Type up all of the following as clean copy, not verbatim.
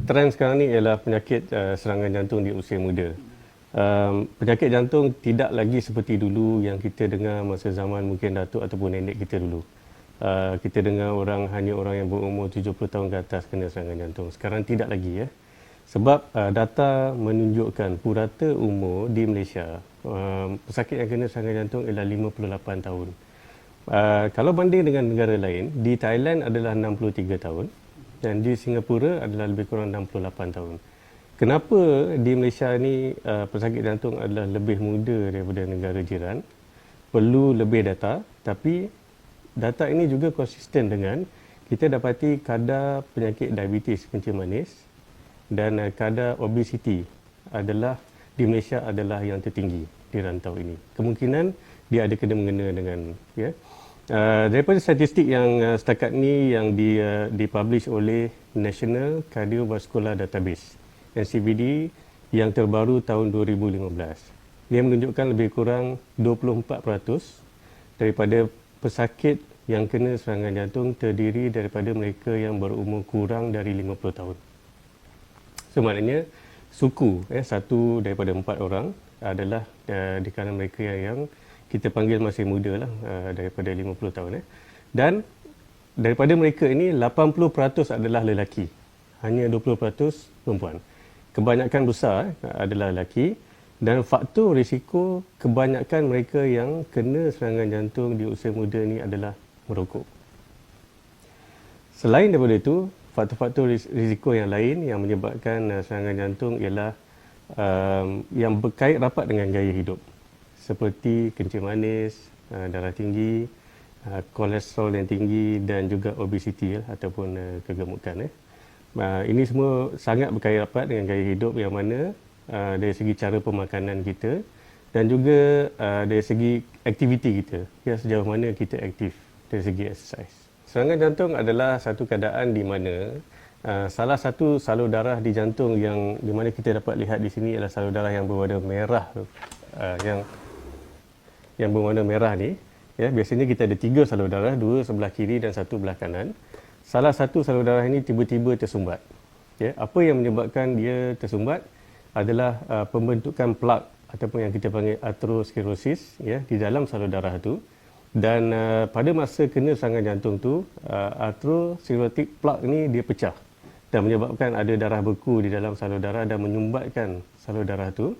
trend sekarang ni ialah penyakit serangan jantung di usia muda. Penyakit jantung tidak lagi seperti dulu yang kita dengar masa zaman mungkin datuk ataupun nenek kita dulu. Kita dengar hanya orang yang berumur 70 tahun ke atas kena serangan jantung. Sekarang tidak lagi ya. Sebab data menunjukkan purata umur di Malaysia, pesakit yang kena serangan jantung ialah 58 tahun. Kalau banding dengan negara lain, di Thailand adalah 63 tahun dan di Singapura adalah lebih kurang 68 tahun. Kenapa di Malaysia ni pesakit jantung adalah lebih muda daripada negara jiran? Perlu lebih data, tapi data ini juga konsisten dengan kita dapati kadar penyakit diabetes kencing manis dan kadar obesiti di Malaysia adalah yang tertinggi di rantau ini. Kemungkinan dia ada kena mengena dengan ya. Daripada statistik yang setakat ni yang dipublish oleh National Cardiovascular Database NCVD yang terbaru tahun 2015. Dia menunjukkan lebih kurang 24% daripada pesakit yang kena serangan jantung terdiri daripada mereka yang berumur kurang dari 50 tahun. So maknanya suku, satu daripada 4 orang adalah di kalangan mereka yang kita panggil masih muda lah, daripada 50 tahun. Dan daripada mereka ini 80% adalah lelaki, hanya 20% perempuan. Kebanyakan besar adalah lelaki dan faktor risiko kebanyakan mereka yang kena serangan jantung di usia muda ni adalah merokok. Selain daripada itu, faktor-faktor risiko yang lain yang menyebabkan serangan jantung ialah yang berkait rapat dengan gaya hidup. Seperti kencing manis, darah tinggi, kolesterol yang tinggi dan juga obesiti ataupun kegemukan. Ini semua sangat berkait rapat dengan gaya hidup yang mana dari segi cara pemakanan kita dan juga dari segi aktiviti kita, sejauh mana kita aktif dari segi exercise. Serangan jantung adalah satu keadaan di mana salah satu salur darah di jantung yang di mana kita dapat lihat di sini adalah salur darah yang berwarna merah, yang berwarna merah ni. Ya, biasanya kita ada 3 salur darah, 2 sebelah kiri dan 1 belah kanan. Salah satu salur darah ini tiba-tiba tersumbat. Ya, apa yang menyebabkan dia tersumbat adalah pembentukan plak ataupun yang kita panggil aterosklerosis ya, di dalam salur darah itu. Dan pada masa kena serangan jantung tu, aterosklerotik plak ni dia pecah dan menyebabkan ada darah beku di dalam salur darah dan menyumbatkan salur darah tu.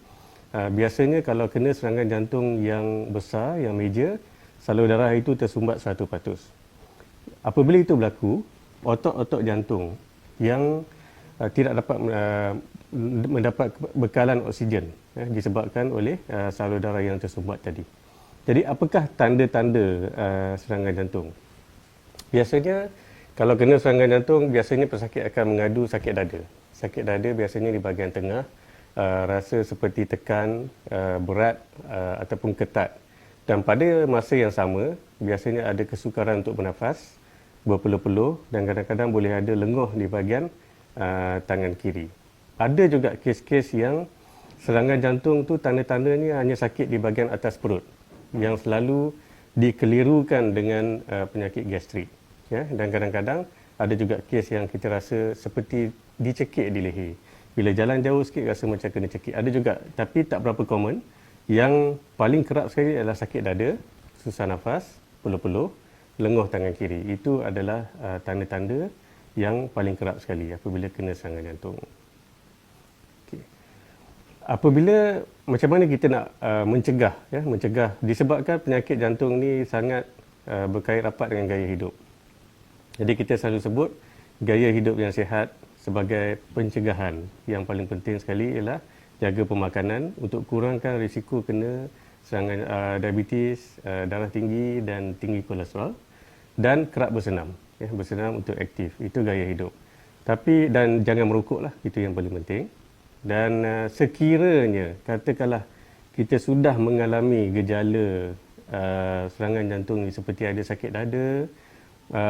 Biasanya kalau kena serangan jantung yang besar, yang major, salur darah itu tersumbat 100%. Apabila itu berlaku, otot-otot jantung yang tidak dapat mendapat bekalan oksigen disebabkan oleh salur darah yang tersumbat tadi. Jadi apakah tanda-tanda serangan jantung? Biasanya kalau kena serangan jantung, biasanya pesakit akan mengadu sakit dada. Sakit dada biasanya di bahagian tengah, rasa seperti tekan, berat ataupun ketat. Dan pada masa yang sama, biasanya ada kesukaran untuk bernafas, berpeluh-peluh dan kadang-kadang boleh ada lenguh di bahagian tangan kiri. Ada juga kes-kes yang serangan jantung tu tanda-tandanya hanya sakit di bahagian atas perut yang selalu dikelirukan dengan penyakit gastrik. Ya? Dan kadang-kadang ada juga kes yang kita rasa seperti dicekik di leher. Bila jalan jauh sikit rasa macam kena cekik. Ada juga, tapi tak berapa common. Yang paling kerap sekali adalah sakit dada, susah nafas, peluh-peluh, lenguh tangan kiri. Itu adalah tanda-tanda yang paling kerap sekali apabila kena serangan jantung. Okay. Apabila macam mana kita nak mencegah disebabkan penyakit jantung ni sangat berkait rapat dengan gaya hidup. Jadi kita selalu sebut gaya hidup yang sihat sebagai pencegahan. Yang paling penting sekali ialah jaga pemakanan untuk kurangkan risiko kena serangan diabetes, darah tinggi dan tinggi kolesterol, dan kerap bersenam. Bersenam untuk aktif, itu gaya hidup. Dan jangan merokok lah, itu yang paling penting. Dan sekiranya katakanlah kita sudah mengalami gejala serangan jantung ni seperti ada sakit dada,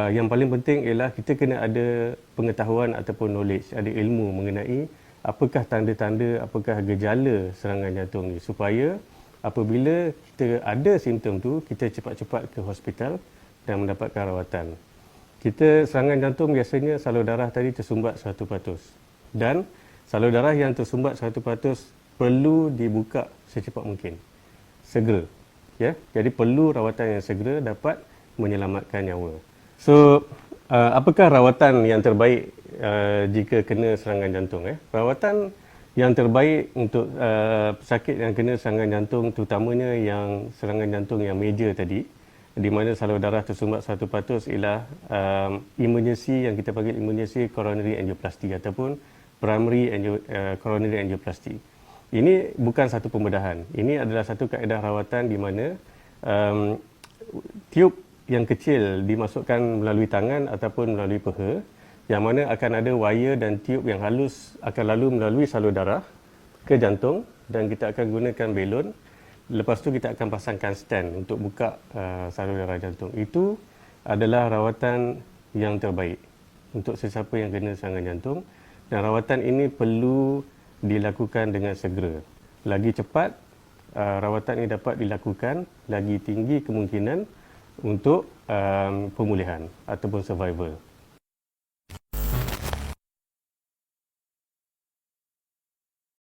yang paling penting ialah kita kena ada pengetahuan ataupun knowledge, ada ilmu mengenai apakah tanda-tanda, apakah gejala serangan jantung ni, supaya apabila kita ada simptom tu, kita cepat-cepat ke hospital dan mendapatkan rawatan. Serangan jantung biasanya salur darah tadi tersumbat 100%. Dan salur darah yang tersumbat 100% perlu dibuka secepat mungkin. Segera. Ya, jadi perlu rawatan yang segera dapat menyelamatkan nyawa. So, apakah rawatan yang terbaik jika kena serangan jantung? Rawatan yang terbaik untuk pesakit yang kena serangan jantung, terutamanya yang serangan jantung yang major tadi, di mana salur darah tersumbat 100% ialah emergency yang kita panggil emergency coronary angioplasty ataupun primary coronary angioplasty. Ini bukan satu pembedahan. Ini adalah satu kaedah rawatan di mana tiub yang kecil dimasukkan melalui tangan ataupun melalui peha, yang mana akan ada wire dan tiub yang halus akan lalu melalui salur darah ke jantung, dan kita akan gunakan belon. Lepas tu kita akan pasangkan stand untuk buka salur darah jantung. Itu adalah rawatan yang terbaik untuk sesiapa yang kena serangan jantung, dan rawatan ini perlu dilakukan dengan segera. Lagi cepat rawatan ini dapat dilakukan, lagi tinggi kemungkinan untuk pemulihan ataupun survival.